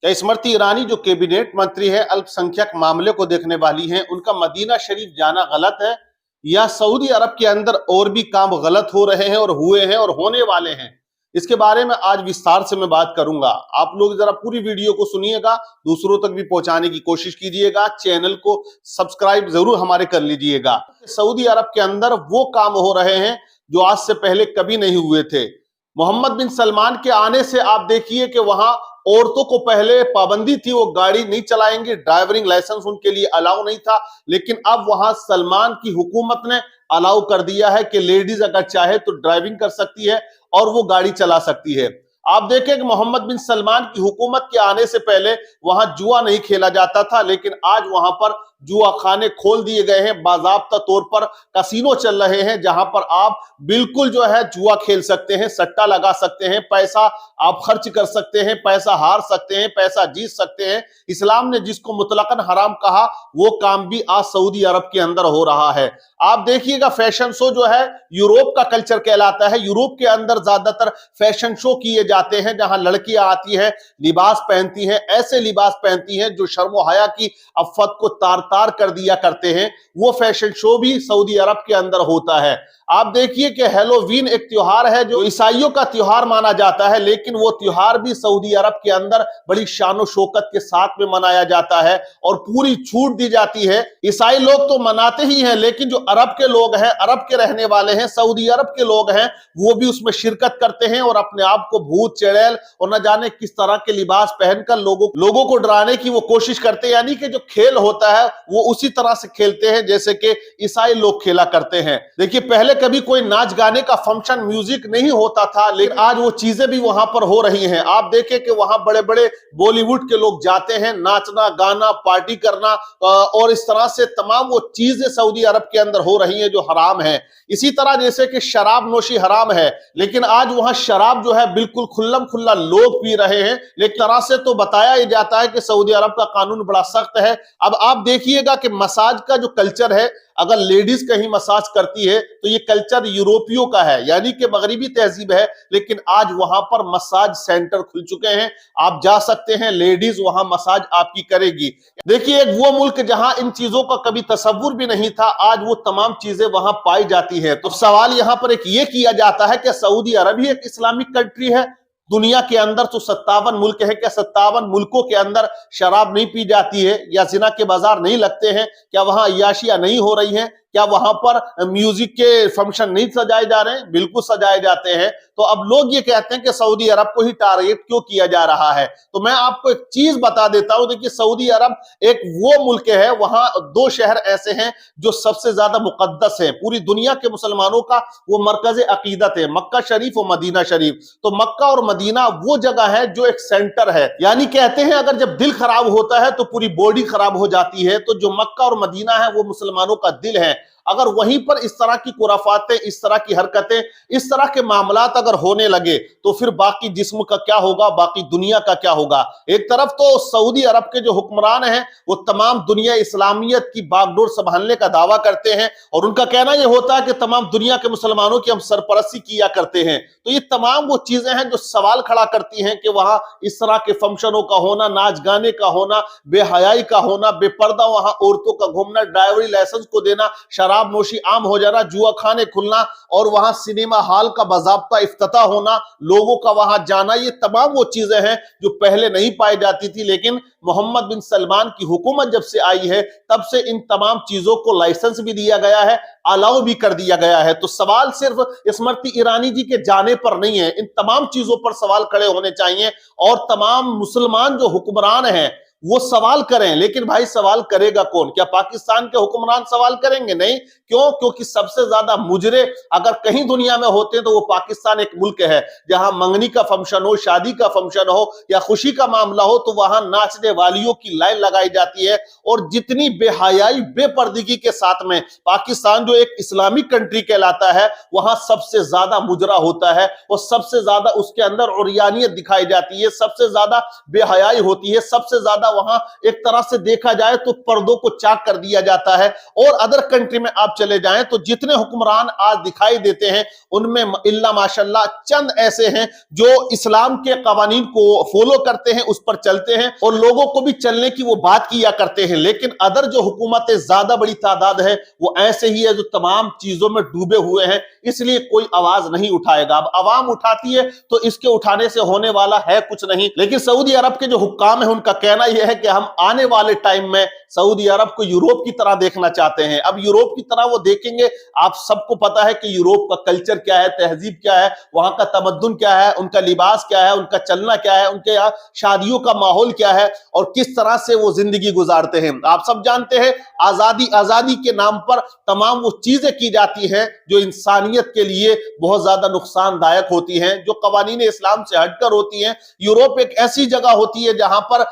क्या स्मृति ईरानी जो कैबिनेट मंत्री है, अल्पसंख्यक मामले को देखने वाली हैं, उनका मदीना शरीफ जाना गलत है, या सऊदी अरब के अंदर और भी काम गलत हो रहे हैं और हुए हैं और होने वाले हैं? इसके बारे में आज विस्तार से मैं बात करूंगा। आप लोग जरा पूरी वीडियो को सुनिएगा, दूसरों तक भी पहुंचाने की कोशिश कीजिएगा, चैनल को सब्सक्राइब जरूर हमारे कर लीजिएगा। सऊदी अरब के अंदर वो काम हो रहे हैं जो आज से पहले कभी नहीं हुए थे। मोहम्मद बिन सलमान के आने से आप देखिए कि वहां औरतों को पहले पाबंदी थी, वो गाड़ी नहीं चलाएंगे, ड्राइविंग लाइसेंस उनके लिए अलाउ नहीं था, लेकिन अब वहां सलमान की हुकूमत ने अलाउ कर दिया है कि लेडीज अगर चाहे तो ड्राइविंग कर सकती है और वो गाड़ी चला सकती है। आप देखें कि मोहम्मद बिन सलमान की हुकूमत के आने से पहले वहां जुआ नहीं खेला जाता था, लेकिन आज वहां पर जुआ खाने खोल दिए गए हैं, बाज़ाब्ता तौर पर कसीनो चल रहे हैं, जहां पर आप बिल्कुल जो है जुआ खेल सकते हैं, सट्टा लगा सकते हैं, पैसा आप खर्च कर सकते हैं, पैसा हार सकते हैं, पैसा जीत सकते हैं। इस्लाम ने जिसको मुतलकन हराम कहा वो काम भी आज सऊदी अरब के अंदर हो रहा है। आप देखिएगा फैशन शो जो है यूरोप का कल्चर कहलाता है। यूरोप के अंदर ज्यादातर फैशन शो किए जाते हैं, जहां लड़कियां आती हैं, लिबास पहनती हैं, ऐसे लिबास पहनती हैं जो शर्म हया की अफ़्फ़त को तार तार कर दिया करते हैं। वो फैशन शो भी सऊदी अरब के अंदर होता है। आप देखिए कि हैलोवीन एक त्योहार है जो ईसाइयों का त्योहार माना जाता है, लेकिन वो त्योहार भी सऊदी अरब के अंदर बड़ी शान शौकत के साथ में मनाया जाता है और पूरी छूट दी जाती है। ईसाई लोग तो मनाते ही हैं, लेकिन जो अरब के लोग हैं, अरब के रहने वाले हैं, सऊदी अरब के लोग हैं, वो भी उसमें शिरकत करते हैं और अपने आप को भूत चुड़ैल और न जाने किस तरह के लिबास पहनकर लोगों को डराने की वो कोशिश करते हैं। यानी कि जो खेल होता है वो उसी तरह से खेलते हैं जैसे कि ईसाई लोग खेला करते हैं। देखिए पहले कभी कोई नाच गाने का फंक्शन, म्यूजिक नहीं होता था, लेकिन आज वो चीजें भी वहां पर हो रही हैं। आप देखें कि वहां बड़े बड़े बॉलीवुड के लोग जाते हैं, नाचना गाना पार्टी करना, और इस तरह से तमाम वो चीजें सऊदी अरब के अंदर हो रही हैं जो हराम है। इसी तरह जैसे कि शराब नोशी हराम है, लेकिन आज वहां शराब जो है बिल्कुल खुल्लम खुल्ला लोग पी रहे हैं। लेकिन तरह से तो बताया ही जाता है कि सऊदी अरब का कानून बड़ा सख्त है। अब आप देखिएगा कि मसाज का जो कल्चर है, अगर लेडीज कहीं मसाज करती है तो ये कल्चर यूरोपियों का है, यानी कि मगरिबी तहजीब है, लेकिन आज वहां पर मसाज सेंटर खुल चुके हैं। आप जा सकते हैं, लेडीज वहां मसाज आपकी करेगी। देखिए एक वो मुल्क जहां इन चीजों का कभी तसव्वुर भी नहीं था, आज वो तमाम चीजें वहां पाई जाती है। तो सवाल यहां पर एक ये किया जाता है कि सऊदी अरब ही एक इस्लामिक कंट्री है? दुनिया के अंदर तो 57 मुल्क है, क्या 57 मुल्कों के अंदर शराब नहीं पी जाती है, या जिना के बाजार नहीं लगते हैं, क्या वहां अय्याशियां नहीं हो रही हैं, क्या वहां पर म्यूजिक के फंक्शन नहीं सजाए जा रहे हैं? बिल्कुल सजाए जाते हैं। तो अब लोग ये कहते हैं कि सऊदी अरब को ही टारगेट क्यों किया जा रहा है? तो मैं आपको एक चीज बता देता हूं। देखिए सऊदी अरब एक वो मुल्क है, वहां दो शहर ऐसे हैं जो सबसे ज्यादा मुकद्दस है। पूरी दुनिया के मुसलमानों का वो मरकज अकीदत है, मक्का शरीफ और मदीना शरीफ। तो मक्का और मदीना वो जगह है जो एक सेंटर है, यानी कहते हैं अगर जब दिल खराब होता है तो पूरी बॉडी खराब हो जाती है। तो जो मक्का और मदीना है वो मुसलमानों का दिल है। अगर वहीं पर इस तरह की खुराफातें, इस तरह की हरकतें, इस तरह के मामलात अगर होने लगे तो फिर बाकी जिस्म का क्या होगा, बाकी दुनिया का क्या होगा? एक तरफ तो सऊदी अरब के जो हुक्मरान हैं वो तमाम दुनिया इस्लामियत की बागडोर संभालने का दावा करते हैं और उनका कहना यह होता है कि तमाम दुनिया के मुसलमानों की हम सरपरस्ती किया करते हैं। तो ये तमाम वो चीजें हैं जो सवाल खड़ा करती हैं कि वहां इस तरह के फंक्शनों का होना, नाच गाने का होना, बेहयाई का होना, बेपर्दा वहां औरतों का घूमना, ड्राइवरी लाइसेंस को देना, शराब नोशी आम हो जाना, जुआ खाने खुलना और वहां सिनेमा हॉल का बाज़ाब्ता इफ्तिताह होना, लोगों का वहां जाना, ये तमाम वो चीजें हैं जो पहले नहीं पाई जाती थी। लेकिन मोहम्मद बिन सलमान की हुकूमत जब से आई है तब से इन तमाम चीजों को लाइसेंस भी दिया गया है, अलाउ भी कर दिया गया है। तो सवाल सिर्फ स्मृति ईरानी जी के जाने पर नहीं है, इन तमाम चीजों पर सवाल खड़े होने चाहिए और तमाम मुसलमान जो हुक्मरान हैं वो सवाल करें। लेकिन भाई सवाल करेगा कौन? क्या पाकिस्तान के हुक्मरान सवाल करेंगे? नहीं। क्यों? क्योंकि सबसे ज्यादा मुजरे अगर कहीं दुनिया में होते हैं तो वो पाकिस्तान एक मुल्क है जहां मंगनी का फंक्शन हो, शादी का फंक्शन हो या खुशी का मामला हो तो वहां नाचने वालियों की लाइन लगाई जाती है। और जितनी बेहयाई, बेपर्दगी के साथ में पाकिस्तान जो एक इस्लामिक कंट्री कहलाता है वहां सबसे ज्यादा मुजरा होता है और सबसे ज्यादा उसके अंदर उरियानियत दिखाई जाती है, सबसे ज्यादा बेहयाई होती है, सबसे ज्यादा वहां एक तरह से देखा जाए तो पर्दों को चाक कर दिया जाता है। और अदर कंट्री में आप चले जाएं तो जितने हुक्मरान आज दिखाई देते हैं उनमें इल्ला माशाल्लाह चंद ऐसे हैं जो इस्लाम के कवानीन को फॉलो करते हैं, उस पर चलते हैं और लोगों को भी चलने की वो बात किया करते हैं। लेकिन अदर जो हुकूमतें ज्यादा बड़ी तादाद है वो ऐसे ही है जो तमाम चीजों में डूबे हुए हैं, इसलिए कोई आवाज नहीं उठाएगा। अब आवाम उठाती है तो इसके उठाने से होने वाला है कुछ नहीं। लेकिन सऊदी अरब के जो हुक्काम है उनका कहना यह है कि हम आने वाले टाइम में सऊदी अरब को यूरोप की तरह देखना चाहते हैं। अब यूरोप की तरह वो देखेंगे, आप सबको पता है कि यूरोप का कल्चर क्या है, तहजीब क्या है, वहां का तमद्दुन क्या है, उनका लिबास क्या है, उनका चलना क्या है, उनके यहाँ शादियों का माहौल क्या है और किस तरह से वो जिंदगी गुजारते हैं। आप सब जानते हैं आजादी आजादी के नाम पर तमाम वो चीजें की जाती हैं जो इंसानियत के लिए बहुत ज्यादा नुकसानदायक होती हैं, जो कवानीन इस्लाम से हटकर होती हैं। यूरोप एक ऐसी जगह होती है जहां पर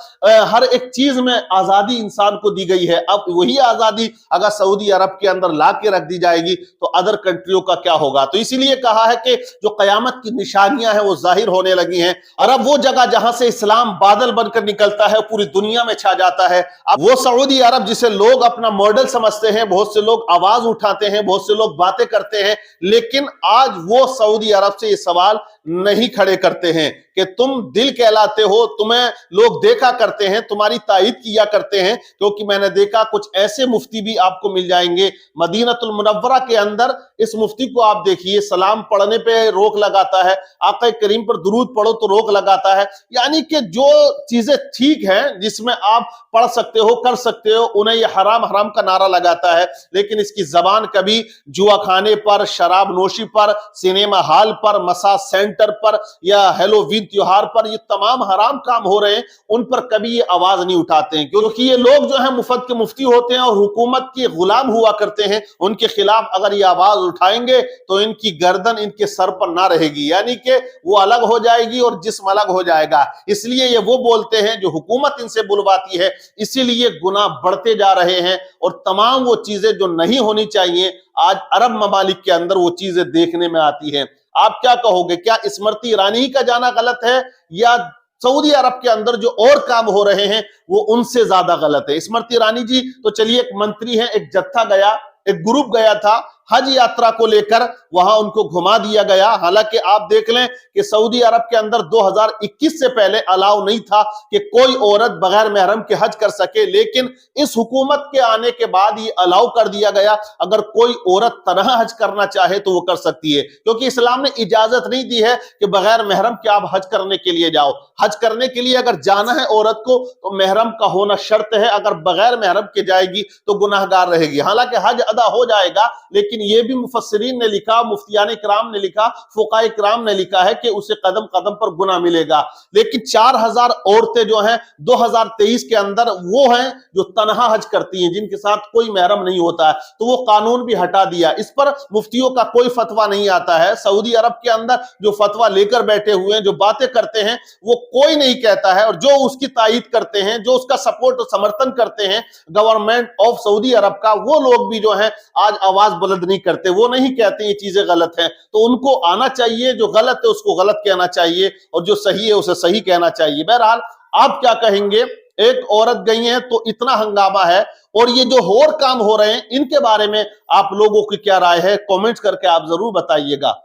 हर एक चीज में आजादी इंसान को दी गई है। अब वही आजादी अगर सऊदी अरब के अंदर ला के रख दी जाएगी तो अदर कंट्रियों का क्या होगा। तो इसीलिए कहा है कि जो कयामत की निशानियां हैं वो जाहिर होने लगी हैं। अरब वो जगह जहां से इस्लाम बादल बनकर निकलता है, पूरी दुनिया में छा जाता है। अब वो सऊदी अरब जिसे लोग अपना मॉडल समझते हैं, बहुत से लोग आवाज उठाते हैं, बहुत से लोग बातें करते हैं, लेकिन आज वो सऊदी अरब से ये सवाल नहीं खड़े करते हैं कि तुम दिल कहलाते हो, तुम्हें लोग देखा करते हैं, तुम्हारी तारीफ किया करते हैं। क्योंकि मैंने देखा कुछ ऐसे मुफ्ती भी आपको मिल जाएंगे मदीनतुल मुनव्वरा के अंदर। इस मुफ्ती को आप देखिए, सलाम पढ़ने पे रोक लगाता है, आका करीम पर दुरूद पढ़ो तो रोक लगाता है। यानी कि जो चीजें ठीक हैं जिसमें आप पढ़ सकते हो, कर सकते हो, उन्हें ये हराम हराम का नारा लगाता है। लेकिन इसकी जबान कभी जुआ खाने पर, शराब नोशी पर, सिनेमा हॉल पर, मसाज सेंटर पर या हेलोवीन त्योहार पर, ये तमाम हराम काम हो रहे हैं, उन पर कभी ये आवाज नहीं उठाते हैं। क्योंकि ये लोग जो है मुफ्त के मुफ्ती होते हैं और हुकूमत के गुलाम हुआ करते हैं। उनके खिलाफ अगर ये आवाज उठाएंगे तो इनकी गर्दन इनके सर पर ना रहेगी, यानी कि वो अलग हो जाएगी और जिस्म अलग हो जाएगा। इसलिए ये वो बोलते हैं जो हुकूमत इनसे बुलवाती है, इसीलिए गुनाह बढ़ते जा रहे हैं और तमाम वो चीजें जो नहीं होनी चाहिए आज अरब ममालिक के अंदर वो चीजें देखने में आती हैं। आप क्या कहोगे, क्या स्मृति ईरानी का जाना गलत है या सऊदी अरब के अंदर जो और काम हो रहे हैं वो उनसे ज्यादा गलत है? स्मृति ईरानी जी तो चलिए एक मंत्री है, एक जत्था गया, एक ग्रुप गया था हज यात्रा को लेकर, वहां उनको घुमा दिया गया। हालांकि आप देख लें कि सऊदी अरब के अंदर 2021 से पहले अलाउ नहीं था कि कोई औरत बगैर महरम के हज कर सके, लेकिन इस हुकूमत के आने के बाद ये अलाउ कर दिया गया। अगर कोई औरत तनहा हज करना चाहे तो वो कर सकती है, क्योंकि इस्लाम ने इजाजत नहीं दी है कि बगैर महरम के आप हज करने के लिए जाओ। हज करने के लिए अगर जाना है औरत को तो महरम का होना शर्त है, अगर बगैर महरम के जाएगी तो गुनाहगार रहेगी। हालांकि हज अदा हो जाएगा, लेकिन ये भी मुफस्सिरीन ने लिखा, मुफ्तियान किराम ने लिखा, फुकाए किराम ने लिखा है कि उसे कदम कदम पर गुनाह मिलेगा। लेकिन 4000 औरतें जो हैं 2023 के अंदर वो हैं जो तनहा हज करती हैं, जिनके साथ कोई महरम नहीं होता है, तो वो कानून भी हटा दिया। इस पर मुफ्तियों का कोई फतवा नहीं आता है। सऊदी अरब के अंदर जो फतवा लेकर बैठे हुए हैं, जो बातें करते हैं, वो कोई नहीं कहता है। और जो उसकी तायीद करते हैं, जो उसका सपोर्ट और समर्थन करते हैं गवर्नमेंट ऑफ सऊदी अरब का, वो लोग भी जो है आज आवाज बुलंद नहीं करते, वो नहीं कहते ये चीजें गलत हैं। तो उनको आना चाहिए, जो गलत है उसको गलत कहना चाहिए और जो सही है उसे सही कहना चाहिए। बहरहाल आप क्या कहेंगे, एक औरत गई है तो इतना हंगामा है, और ये जो और काम हो रहे हैं इनके बारे में आप लोगों की क्या राय है, कमेंट्स करके आप जरूर बताइएगा।